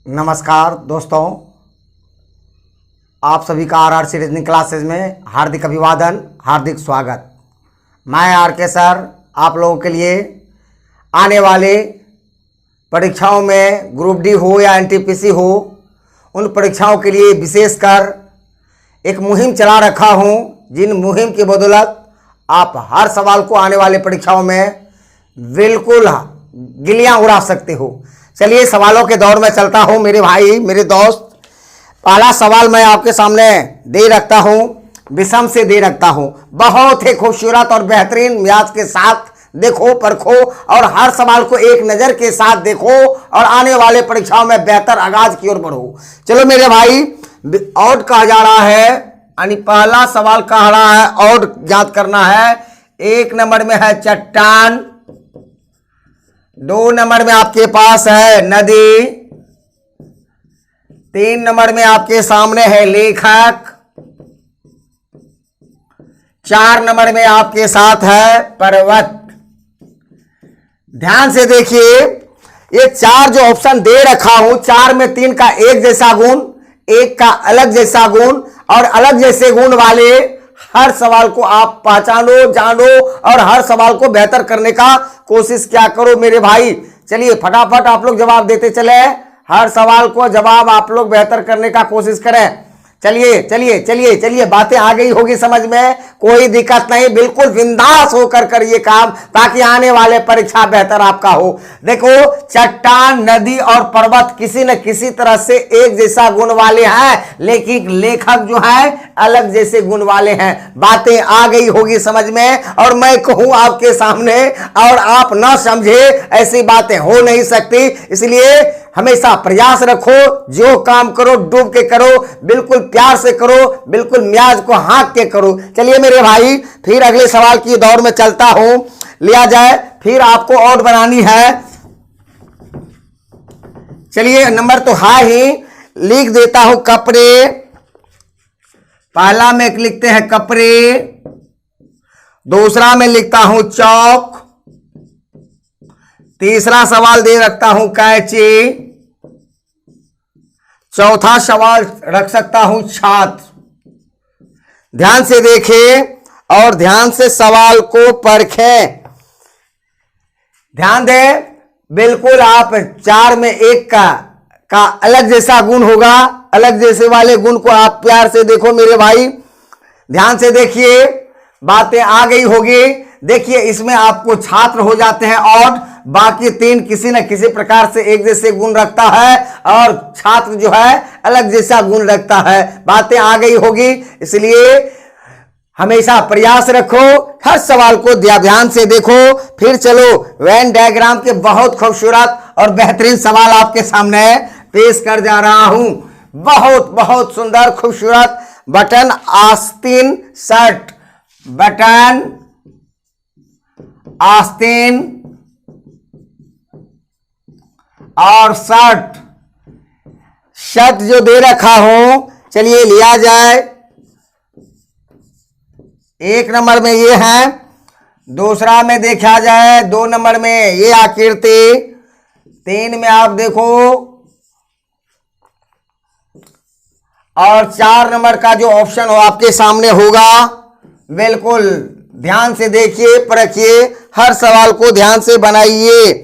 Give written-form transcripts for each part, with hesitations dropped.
नमस्कार दोस्तों, आप सभी का RRC रीजनिंग क्लासेज में हार्दिक अभिवादन, हार्दिक स्वागत। मैं RK सर आप लोगों के लिए आने वाले परीक्षाओं में ग्रुप डी हो या NTPC हो, उन परीक्षाओं के लिए विशेषकर एक मुहिम चला रखा हूं, जिन मुहिम की बदौलत आप हर सवाल को आने वाले परीक्षाओं में बिल्कुल गिलियां उड़ा सकते हो। चलिए सवालों के दौर में चलता हूं मेरे भाई, मेरे दोस्त। पहला सवाल मैं आपके सामने दे रखता हूं, विषम से दे रखता हूं। बहुत ही खूबसूरत और बेहतरीन मिजाज के साथ देखो, परखो और हर सवाल को एक नज़र के साथ देखो और आने वाले परीक्षाओं में बेहतर आगाज की ओर बढ़ो। चलो मेरे भाई, ऑड कहा जा रहा है, यानी पहला सवाल कह रहा है ऑड ज्ञात करना है। 1 नंबर में है चट्टान, 2 नंबर में आपके पास है नदी, 3 नंबर में आपके सामने है लेखक, 4 नंबर में आपके साथ है पर्वत। ध्यान से देखिए, ये 4 जो ऑप्शन दे रखा हूं, 4 में 3 का एक जैसा गुण, 1 का अलग जैसा गुण और अलग जैसे गुण वाले हर सवाल को आप पहचानो, जानो और हर सवाल को बेहतर करने का कोशिश क्या करो मेरे भाई। चलिए फटाफट आप लोग जवाब देते चले, हर सवाल को जवाब आप लोग बेहतर करने का कोशिश करें। चलिए चलिए चलिए चलिए, बातें आ गई होगी समझ में, कोई दिक्कत नहीं, बिल्कुल बिंदास होकर करिए काम, ताकि आने वाले परीक्षा बेहतर आपका हो। देखो, चट्टान, नदी और पर्वत किसी न किसी तरह से एक जैसा गुण वाले हैं, लेकिन लेखक जो है अलग जैसे गुण वाले हैं। बातें आ गई होगी समझ में, और मैं कहूं आपके सामने और आप ना समझे, ऐसी बातें हो नहीं सकती। इसलिए हमेशा प्रयास रखो, जो काम करो डूब के करो, बिल्कुल प्यार से करो, बिल्कुल मियाज को हाँक के करो। चलिए मेरे भाई, फिर अगले सवाल की दौर में चलता हूं, लिया जाए। फिर आपको और बनानी है। चलिए, नंबर तो है ही, लिख देता हूं कपड़े। पहला में लिखते हैं कपड़े, दूसरा में लिखता हूं चौक, तीसरा सवाल दे रखता हूं कैंची, चौथा सवाल रख सकता हूं छात्र। ध्यान से देखें और ध्यान से सवाल को परखें। ध्यान दें, बिल्कुल आप 4 में 1 का अलग जैसा गुण होगा, अलग जैसे वाले गुण को आप प्यार से देखो मेरे भाई, ध्यान से देखिए, बातें आ गई होगी। देखिए, इसमें आपको छात्र हो जाते हैं और बाकी 3 किसी न किसी प्रकार से एक जैसे गुण रखता है और छात्र जो है अलग जैसा गुण रखता है। बातें आ गई होगी, इसलिए हमेशा प्रयास रखो, हर सवाल को ध्यान से देखो। फिर चलो, वेन डायग्राम के बहुत खूबसूरत और बेहतरीन सवाल आपके सामने पेश कर जा रहा हूं। बहुत बहुत सुंदर खूबसूरत बटन आस्तीन शर्ट, बटन आस्तीन और शर्ट जो दे रखा हूं, चलिए लिया जाए। 1 नंबर में ये है, दूसरा में देखा जाए 2 नंबर में ये आकृति, 3 में आप देखो और 4 नंबर का जो ऑप्शन हो आपके सामने होगा। बिल्कुल ध्यान से देखिए, परखिए, हर सवाल को ध्यान से बनाइए।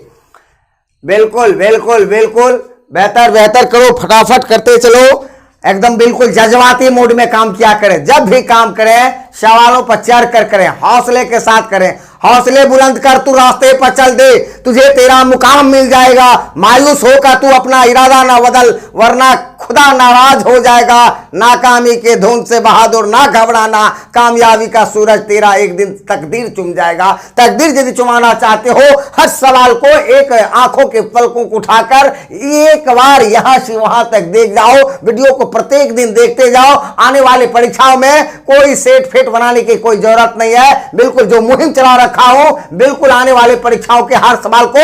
बिल्कुल बिल्कुल बिल्कुल बेहतर बेहतर करो, फटाफट करते चलो, एकदम बिल्कुल जज्बाती मूड में काम किया करें। जब भी काम करें सवालों पर चढ़ कर करें, हौसले के साथ करें। हौसले बुलंद कर, तू रास्ते पर चल दे, तुझे तेरा मुकाम मिल जाएगा। मायूस होकर तू अपना इरादा ना बदल, वरना खुदा नाराज हो जाएगा। नाकामी के धुंध से बहादुर ना घबराना, कामयाबी का सूरज तेरा एक दिन तकदीर चुम जाएगा। तकदीर यदि चुमाना चाहते हो, हर सवाल को एक आंखों के पलकों को उठाकर एक बार यहां से वहां तक देख जाओ। वीडियो को प्रत्येक दिन देखते जाओ। आने वाली परीक्षाओं में कोई सेट फेट बनाने की कोई जरूरत नहीं है। बिल्कुल जो मुहिम चला रखा हूं, बिल्कुल आने वाले परीक्षाओं के हर सवाल को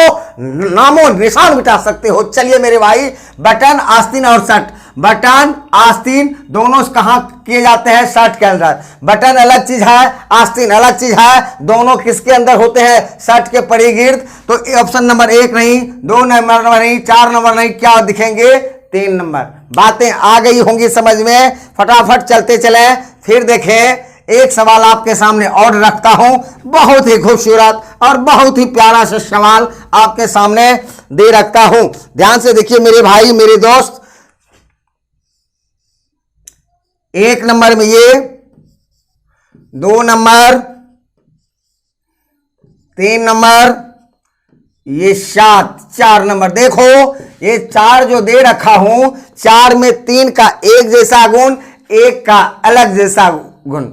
नामो निशान मिटा सकते हो। चलिए मेरे भाई, बटन आस्तीन और शर्ट, बटन आस्तीन दोनों कहां किए जाते हैं? शर्ट के अंदर। बटन अलग चीज है, आस्तीन अलग चीज है, दोनों किसके अंदर होते हैं? शर्ट के परिगिर्द। तो ऑप्शन नंबर 1 नहीं, 2 नंबर नहीं, 4 नंबर नहीं, क्या दिखेंगे? 3 नंबर। बातें आ गई होंगी समझ में, फटाफट चलते चले। फिर देखें, एक सवाल आपके सामने और रखता हूं, बहुत ही खूबसूरत और बहुत ही प्यारा सा सवाल आपके सामने दे रखता हूं। ध्यान से देखिए मेरे भाई मेरे दोस्त। 1 नंबर में ये, 2 नंबर, 3 नंबर, ये 7, 4 नंबर। देखो ये 4 जो दे रखा हूं, 4 में 3 का एक जैसा गुण, 1 का अलग जैसा गुण,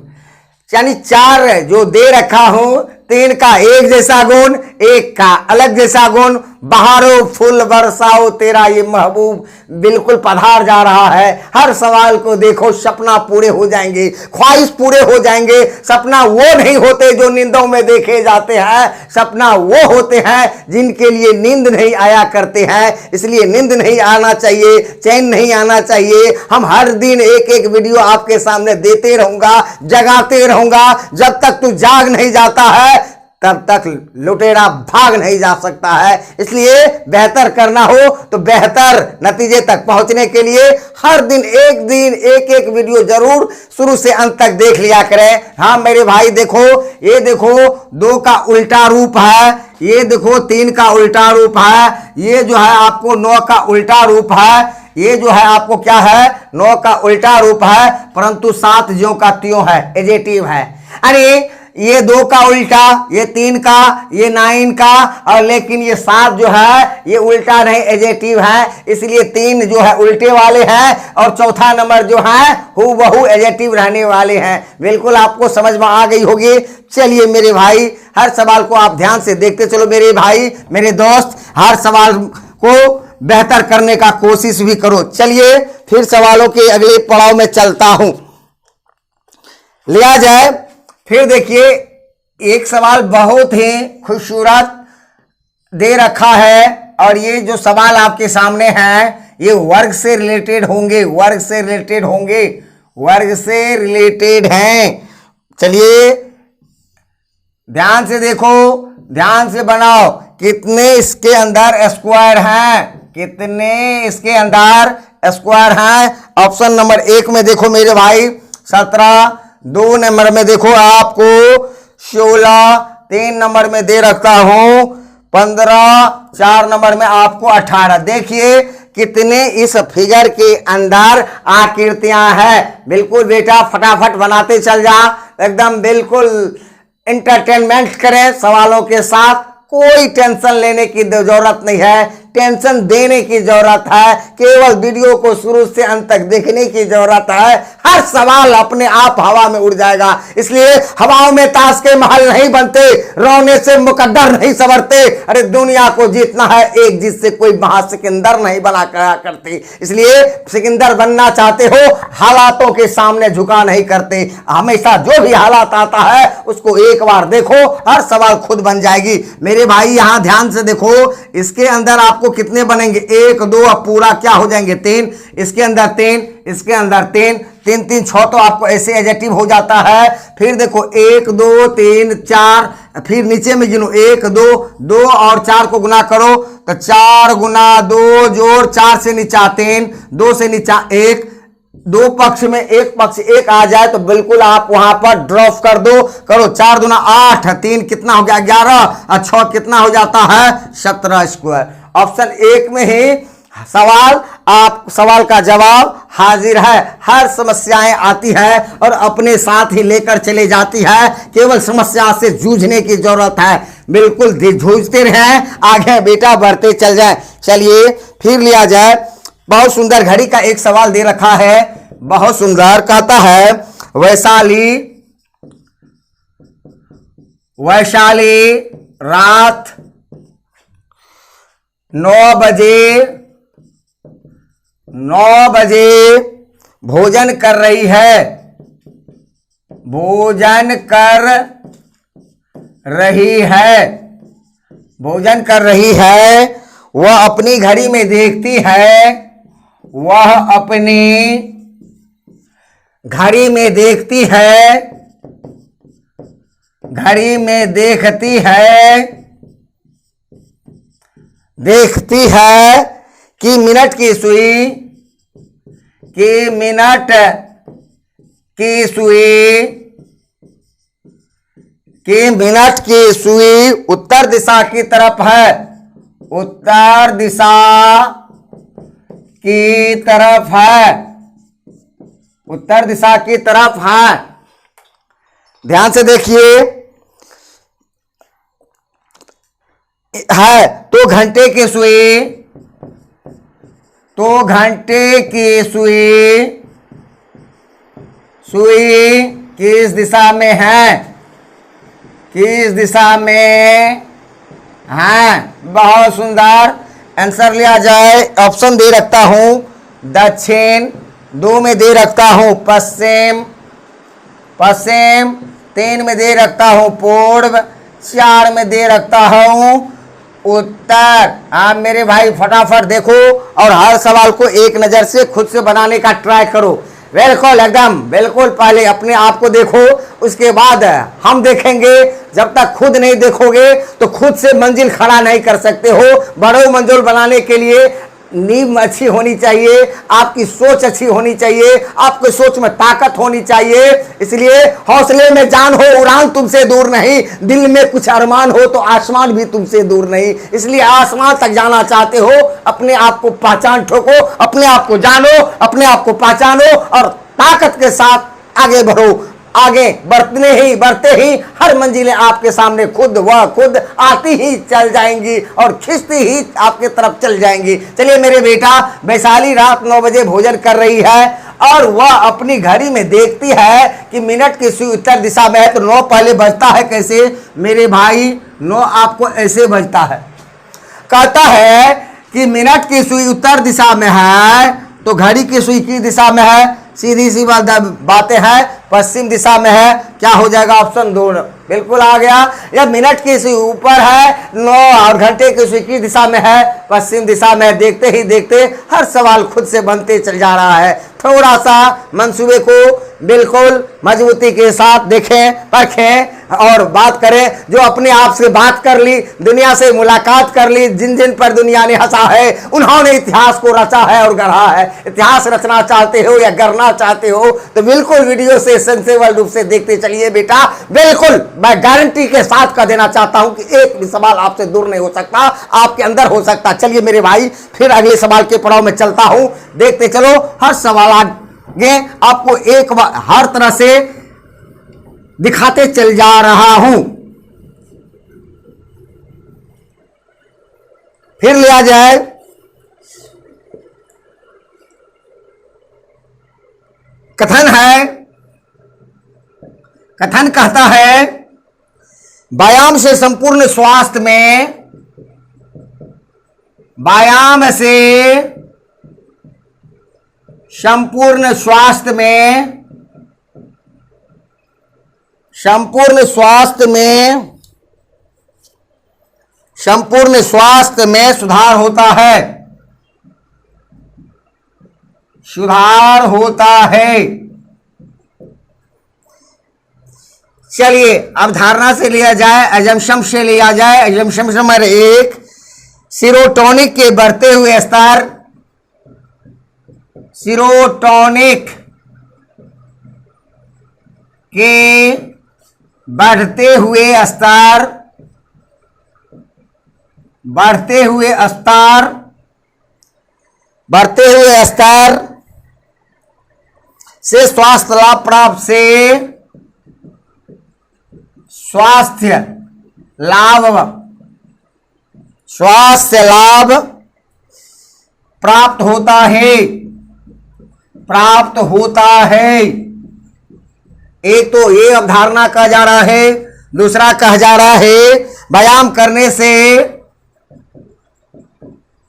यानी 4 जो दे रखा हूं, 3 का एक जैसा गुण, 1 का अलग जैसा गुण। बहारो फूल बरसाओ तेरा ये महबूब बिल्कुल पधार जा रहा है। हर सवाल को देखो, सपना पूरे हो जाएंगे, ख्वाहिश पूरे हो जाएंगे। सपना वो नहीं होते जो नींदों में देखे जाते हैं, सपना वो होते हैं जिनके लिए नींद नहीं आया करते हैं। इसलिए नींद नहीं आना चाहिए, चैन नहीं आना चाहिए। हम हर दिन एक एक वीडियो आपके सामने देते रहूंगा, जगाते रहूंगा। जब तक तू जाग नहीं जाता है तब तक लुटेरा भाग नहीं जा सकता है। इसलिए बेहतर करना हो तो बेहतर नतीजे तक पहुंचने के लिए हर दिन एक एक वीडियो जरूर शुरू से अंत तक देख लिया करें। हाँ मेरे भाई देखो, ये देखो 2 का उल्टा रूप है, ये देखो 3 का उल्टा रूप है, ये जो है आपको 9 का उल्टा रूप है, ये जो है आपको क्या है 9 का उल्टा रूप है, परंतु 7 ज्यों का त्यों है, एजेटिव है। अरे ये 2 का उल्टा, ये 3 का, ये 9 का, और लेकिन ये 7 जो है ये उल्टा नहीं एजेटिव है। इसलिए 3 जो है उल्टे वाले हैं और चौथा नंबर जो है हूबहू एजेटिव रहने वाले हैं। बिल्कुल आपको समझ में आ गई होगी। चलिए मेरे भाई, हर सवाल को आप ध्यान से देखते चलो मेरे भाई मेरे दोस्त, हर सवाल को बेहतर करने का कोशिश भी करो। चलिए फिर सवालों के अगले पड़ाव में चलता हूं, लिया जाए। फिर देखिए एक सवाल बहुत ही खूबसूरत दे रखा है, और ये जो सवाल आपके सामने है ये वर्ग से रिलेटेड होंगे, वर्ग से रिलेटेड होंगे, वर्ग से रिलेटेड हैं। चलिए ध्यान से देखो, ध्यान से बनाओ। कितने इसके अंदर स्क्वायर हैं, कितने इसके अंदर स्क्वायर हैं। ऑप्शन नंबर 1 में देखो मेरे भाई 17, 2 नंबर में देखो आपको 16, 3 नंबर में दे रखता हूं 15, 4 नंबर में आपको 18। देखिए कितने इस फिगर के अंदर आकृतियां हैं। बिल्कुल बेटा फटाफट बनाते चल जा, एकदम बिल्कुल एंटरटेनमेंट करें सवालों के साथ। कोई टेंशन लेने की जरूरत नहीं है, टेंशन देने की जरूरत है। केवल वीडियो को शुरू से अंत तक देखने की जरूरत है। हर सवाल अपने आप हवा में उड़ जाएगा। इसलिए हवाओं में ताश के महल नहीं बनते, रोने से मुकद्दर नहीं संवरते। अरे दुनिया को जीतना है एक जीत से कोई महासिकंदर नहीं बना करते। इसलिए सिकंदर बनना चाहते हो, हालातों के सामने झुका नहीं करते। हमेशा जो भी हालात आता है उसको एक बार देखो, हर सवाल खुद बन जाएगी। मेरे भाई यहां ध्यान से देखो, इसके अंदर आपको कितने बनेंगे 1 2, अब पूरा क्या हो जाएंगे 3, इसके अंदर 3, इसके अंदर 3, 3 3 6 तो आपको ऐसे एडजेक्टिव हो जाता है। फिर देखो 1 2 3 4, फिर नीचे में गिनो 1 2 2 और 4 को गुना करो तो 4 गुना 2 जोड़ 4 से नीचा 3, 2 से नीचा 1, 2 पक्ष में एक पक्ष 1 आ जाए तो बिल्कुल आप वहां पर ड्रॉप कर दो। करो 4 दूना 8, 3 कितना हो गया 11 और 6 कितना हो जाता है 17 स्क्वायर। ऑप्शन 1 में ही सवाल का जवाब हाजिर है। हर समस्याएं आती है और अपने साथ ही लेकर चले जाती है। केवल समस्या से जूझने की जरूरत है। बिल्कुल जूझते रहें, आगे बेटा बढ़ते चल जाए। चलिए फिर लिया जाए। बहुत सुंदर घड़ी का एक सवाल दे रखा है, बहुत सुंदर। कहता है वैशाली रात 9 बजे भोजन कर रही है, भोजन कर रही है, भोजन कर रही है। वह अपनी घड़ी में देखती है, वह अपनी घड़ी में देखती है, घड़ी में देखती है, देखती है कि मिनट की सुई कि मिनट की सुई, कि मिनट की सुई उत्तर दिशा की तरफ है, उत्तर दिशा की तरफ है, उत्तर दिशा की तरफ है। ध्यान से देखिए, है तो घंटे की सुई, तो घंटे की सुई, सुई किस दिशा में है, किस दिशा में है। बहुत सुंदर। आंसर लिया जाए, ऑप्शन दे रखता हूं दक्षिण, 2 में दे रखता हूं पश्चिम, पश्चिम 3 में दे रखता हूं पूर्व, 4 में दे रखता हूं उत्तर। आप मेरे भाई फटाफट देखो और हर सवाल को एक नजर से खुद से बनाने का ट्राई करो। बिल्कुल एकदम बिल्कुल, पहले अपने आप को देखो, उसके बाद हम देखेंगे। जब तक खुद नहीं देखोगे तो खुद से मंजिल खड़ा नहीं कर सकते हो। बड़ों मंजिल बनाने के लिए नींव अच्छी होनी चाहिए, आपकी सोच अच्छी होनी चाहिए, आपकी सोच में ताकत होनी चाहिए। इसलिए हौसले में जान हो, उड़ान तुमसे दूर नहीं, दिल में कुछ अरमान हो तो आसमान भी तुमसे दूर नहीं। इसलिए आसमान तक जाना चाहते हो, अपने आप को पहचान ठोको, अपने आप को जानो, अपने आप को पहचानो और ताकत के साथ आगे बढ़ो। आगे बढ़ते ही हर मंजिलें आपके सामने खुद व खुद आती ही चल जाएंगी और खिंचती ही आपके तरफ चल जाएंगी। चलिए मेरे बेटा, वैशाली रात 9 बजे भोजन कर रही है और वह अपनी घड़ी में देखती है कि मिनट की सुई उत्तर दिशा में है, तो 9 पहले बजता है। कैसे मेरे भाई? 9 आपको ऐसे बजता है। कहता है कि मिनट की सुई उत्तर दिशा में है, तो घड़ी की सुई किस दिशा में है? सीधी सी बातें हैं, पश्चिम दिशा में है। क्या हो जाएगा? ऑप्शन 2 बिल्कुल आ गया। या मिनट की सुई ऊपर है 9 और घंटे की सुई किस दिशा में है? पश्चिम दिशा में। देखते ही देखते हर सवाल खुद से बनते चल जा रहा है। थोड़ा सा मंसूबे को बिल्कुल मजबूती के साथ देखें, परखें और बात करें। जो अपने आप से बात कर ली, दुनिया से मुलाकात कर ली, जिन जिन पर दुनिया ने हंसा है, उन्होंने इतिहास को रचा है और गढ़ा है। इतिहास रचना चाहते हो या गढ़ना चाहते हो तो बिल्कुल वीडियो से सेंसेबल रूप से देखते चलिए बेटा। बिल्कुल मैं गारंटी के साथ कह देना चाहता हूं कि एक भी सवाल आपसे दूर नहीं हो सकता, आपके अंदर हो सकता। चलिए मेरे भाई, फिर अगले सवाल के पड़ाव में चलता हूं। देखते चलो, हर सवाल आगे आपको एक बार हर तरह से दिखाते चल जा रहा हूं। फिर लिया जाए, कथन है, कथन कहता है व्यायाम से संपूर्ण स्वास्थ्य में, व्यायाम से संपूर्ण स्वास्थ्य में, संपूर्ण स्वास्थ्य में, संपूर्ण स्वास्थ्य में सुधार होता है, सुधार होता है। चलिए अब धारणा से लिया जाए, अजम्पशन से लिया जाए। अजम्पशन नंबर 1, सीरोटोनिक के बढ़ते हुए स्तर, सीरोटोनिक के बढ़ते हुए स्तर, बढ़ते हुए स्तर, बढ़ते हुए स्तर से स्वास्थ्य लाभ प्राप्त, से स्वास्थ्य लाभ, स्वास्थ्य लाभ प्राप्त होता है, प्राप्त होता है। एक तो ये अवधारणा कहा जा रहा है, दूसरा कहा जा रहा है व्यायाम करने से,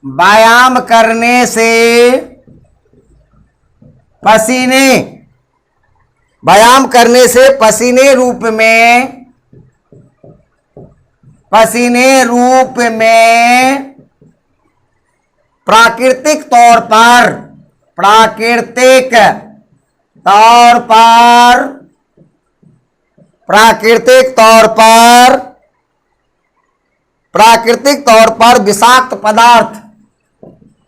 व्यायाम करने से पसीने, व्यायाम करने से पसीने रूप में, पसीने रूप में प्राकृतिक तौर पर, प्राकृतिक तौर पर, प्राकृतिक तौर पर, प्राकृतिक तौर पर विषाक्त पदार्थ,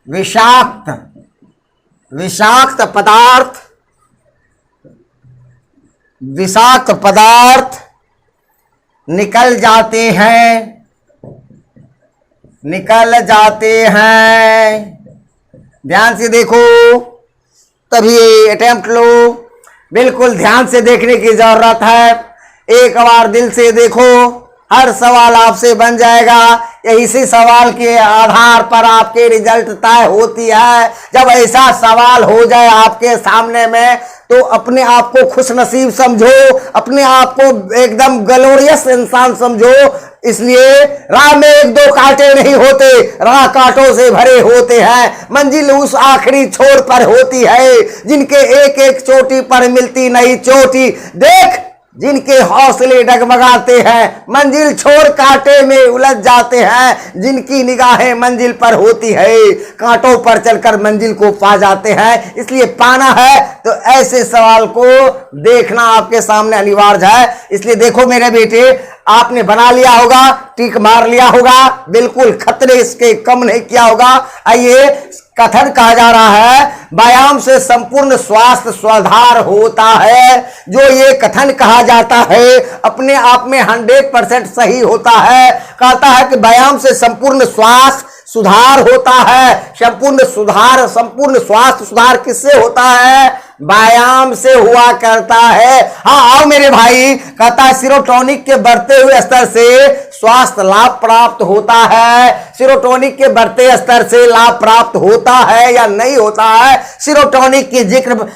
विषाक्त विषाक्त पदार्थ, विषाक्त पदार्थ निकल जाते हैं, निकल जाते हैं। ध्यान से देखो, तभी अटेम्प्ट लो। बिल्कुल ध्यान से देखने की जरूरत है। एक बार दिल से देखो, हर सवाल आपसे बन जाएगा। इसी सवाल के आधार पर आपके रिजल्ट तय होती है। जब ऐसा सवाल हो जाए आपके सामने में तो अपने आप को खुशनसीब समझो, अपने आप को एकदम ग्लोरियस इंसान समझो। इसलिए राह में एक दो कांटे नहीं होते, राह कांटों से भरे होते हैं। मंजिल उस आखिरी छोर पर होती है जिनके एक एक चोटी पर मिलती नहीं चोटी। देख, जिनके हौसले डगमगाते हैं, मंजिल छोड़ कांटे में उलझ जाते हैं। जिनकी निगाहें मंजिल पर होती है, कांटों पर चलकर मंजिल को पा जाते हैं। इसलिए पाना है तो ऐसे सवाल को देखना आपके सामने अनिवार्य है। इसलिए देखो मेरे बेटे, आपने बना लिया होगा, टिक मार लिया होगा, बिल्कुल खतरे इसके कम नहीं किया होगा। आइए, कथन कहा जा रहा है व्यायाम से संपूर्ण स्वास्थ्य सुधार होता है। जो ये कथन कहा जाता है अपने आप में 100% सही होता है। कहता है कि व्यायाम से संपूर्ण स्वास्थ्य सुधार होता है। संपूर्ण सुधार, संपूर्ण स्वास्थ्य सुधार किससे होता है? व्यायाम से हुआ करता है। हाँ आओ मेरे भाई, कहता है सीरोटोनिक के बढ़ते हुए स्तर से स्वास्थ्य लाभ प्राप्त होता है। सीरोटोनिक के बढ़ते स्तर से लाभ प्राप्त होता है या नहीं होता है? सीरोटोनिक की जिक्र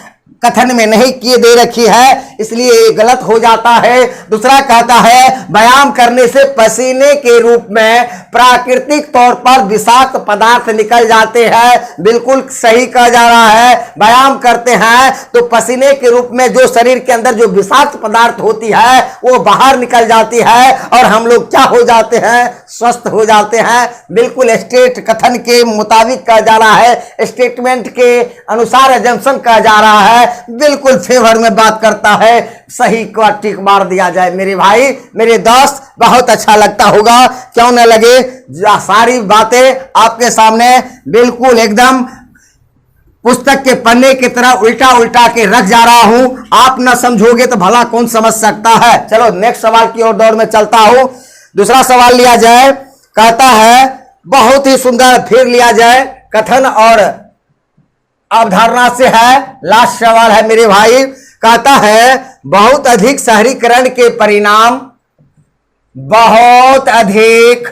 कथन में नहीं किए दे रखी है, इसलिए ये गलत हो जाता है। दूसरा कहता है व्यायाम करने से पसीने के रूप में प्राकृतिक तौर पर विषाक्त पदार्थ निकल जाते हैं। बिल्कुल सही कहा जा रहा है। व्यायाम करते हैं तो पसीने के रूप में जो शरीर के अंदर जो विषाक्त पदार्थ होती है वो बाहर निकल जाती है और हम लोग क्या हो जाते हैं? स्वस्थ हो जाते हैं। बिल्कुल स्टेट कथन के मुताबिक कहा जा रहा है, स्टेटमेंट के अनुसार एजम्पशन कहा जा रहा है। बिल्कुल फेवर में बात करता है। सही को टिक मार दिया जाए मेरे भाई, मेरे दोस्त, बहुत अच्छा लगता होगा, क्यों न लगे। सारी बातें आपके सामने बिल्कुल एकदम पुस्तक के पन्ने की तरह उल्टा उल्टा के रख जा रहा हूं। आप ना समझोगे तो भला कौन समझ सकता है। चलो नेक्स्ट सवाल की ओर दौड़ में चलता हूं। दूसरा सवाल लिया जाए, कहता है बहुत ही सुंदर, फिर लिया जाए कथन और अवधारणा से है। लास्ट सवाल है मेरे भाई, कहता है बहुत अधिक शहरीकरण के परिणाम, बहुत अधिक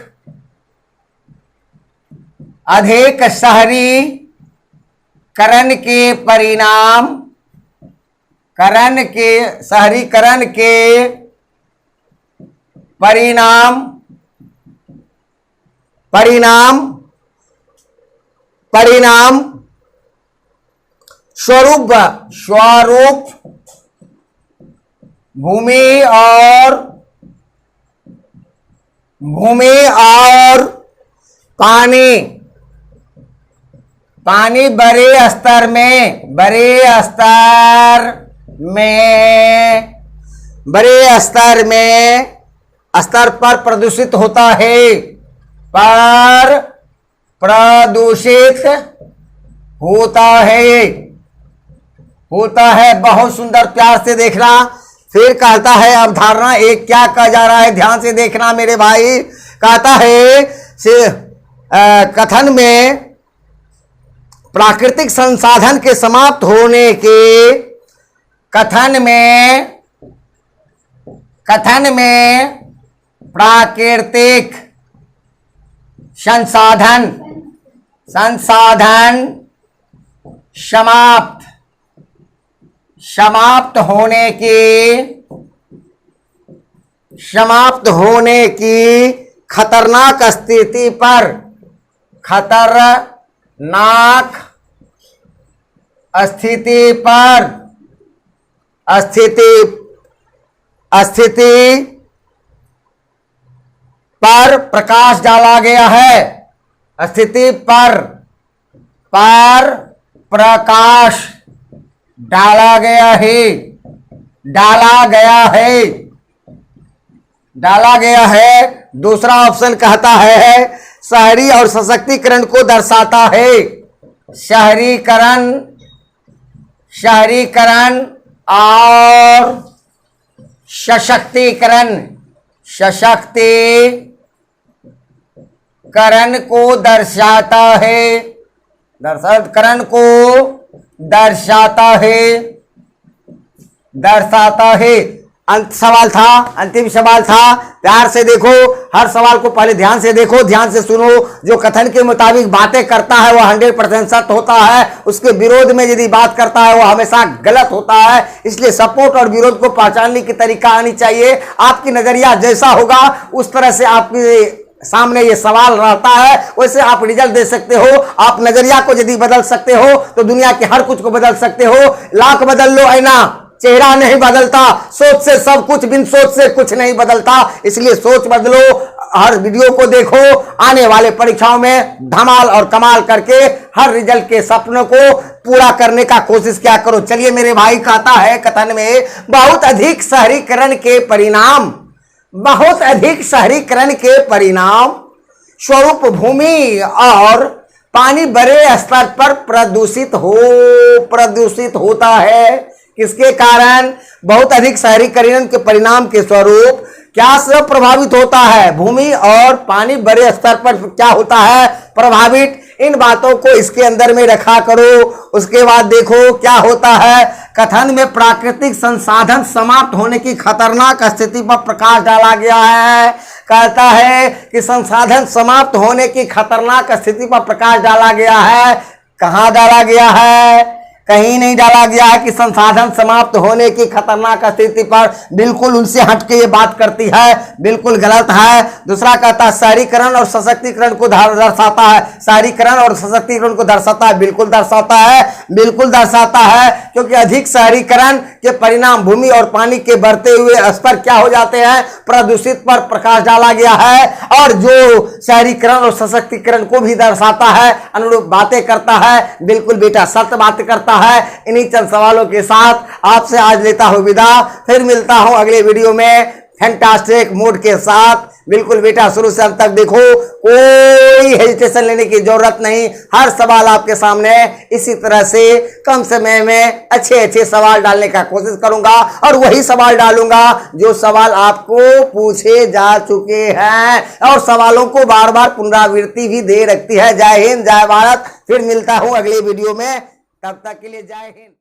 शहरीकरण के परिणाम, शहरीकरण के परिणाम स्वरूप भूमि और पानी बड़े स्तर पर प्रदूषित होता है, होता है। बहुत सुंदर, प्यार से देखना। फिर कहता है अवधारणा एक, क्या कहा जा रहा है ध्यान से देखना मेरे भाई। कहता है कथन में प्राकृतिक संसाधन के समाप्त होने के कथन में प्राकृतिक संसाधन समाप्त होने की खतरनाक स्थिति पर प्रकाश डाला गया है। स्थिति पर प्रकाश डाला गया है। दूसरा ऑप्शन कहता है शहरी और सशक्तिकरण को दर्शाता है। शहरीकरण शहरीकरण और सशक्तिकरण, सशक्तिकरण को दर्शाता है, करण को दर्शाता है। अंत सवाल था, अंतिम सवाल था, प्यार से देखो, हर सवाल को पहले ध्यान से देखो, ध्यान से सुनो। जो कथन के मुताबिक बातें करता है वो 100% सत्य होता है, उसके विरोध में यदि बात करता है वो हमेशा गलत होता है। इसलिए सपोर्ट और विरोध को पहचानने की तरीका आनी चाहिए। आपकी नजरिया जैसा होगा उस तरह से आपके सामने ये सवाल रहता है, वैसे आप रिजल्ट दे सकते हो। आप नजरिया को यदि बदल सकते हो तो दुनिया के हर कुछ को बदल सकते हो। लाख बदल लो ऐना, चेहरा नहीं बदलता। सोच से सब कुछ, बिन सोच से कुछ नहीं बदलता। इसलिए सोच बदलो, हर वीडियो को देखो, आने वाले परीक्षाओं में धमाल और कमाल करके हर रिजल्ट के सपनों को पूरा करने का कोशिश क्या करो। चलिए, मेरे भाई कहता है कथन में, बहुत अधिक शहरीकरण के परिणाम, बहुत अधिक शहरीकरण के परिणाम स्वरूप भूमि और पानी बड़े स्तर पर प्रदूषित होता है। किसके कारण? बहुत अधिक शहरीकरण के परिणाम के स्वरूप क्या सब प्रभावित होता है? भूमि और पानी बड़े स्तर पर क्या होता है? प्रभावित। इन बातों को इसके अंदर में रखा करो। उसके बाद देखो क्या होता है। कथन में प्राकृतिक संसाधन समाप्त होने की खतरनाक स्थिति पर प्रकाश डाला गया है। कहता है कि संसाधन समाप्त होने की खतरनाक स्थिति पर प्रकाश डाला गया है। कहाँ डाला गया है? कहीं नहीं डाला गया है कि संसाधन समाप्त होने की खतरनाक स्थिति पर। बिल्कुल उनसे हटके ये बात करती है, बिल्कुल गलत है। दूसरा कहता है शहरीकरण और सशक्तिकरण को दर्शाता है। शहरीकरण और सशक्तिकरण को दर्शाता है, बिल्कुल दर्शाता है, बिल्कुल दर्शाता है। क्योंकि अधिक शहरीकरण के परिणाम भूमि और पानी के बढ़ते हुए स्तर क्या हो जाते हैं? प्रदूषित पर प्रकाश डाला गया है। और जो शहरीकरण और सशक्तिकरण को भी दर्शाता है, अनुरूप बातें करता है। बिल्कुल बेटा सत्य बात करता है। इन्हीं चंद सवालों के साथ आपसे आज लेता हूं विदा। फिर मिलता हूं अगले वीडियो में फैंटास्टिक मूड के साथ। बिल्कुल बेटा शुरू से अंत तक देखो, कोई हेजिटेशन लेने की जरूरत नहीं। हर सवाल आपके सामने इसी तरह से कम समय में अच्छे सवाल डालने का कोशिश करूंगा और वही सवाल डालूंगा जो सवाल आपको पूछे जा चुके हैं, और सवालों को बार बार पुनरावृत्ति भी दे रखती है। जय हिंद, जय भारत। फिर मिलता हूं अगले वीडियो में, तब तक के लिए जय हिंद।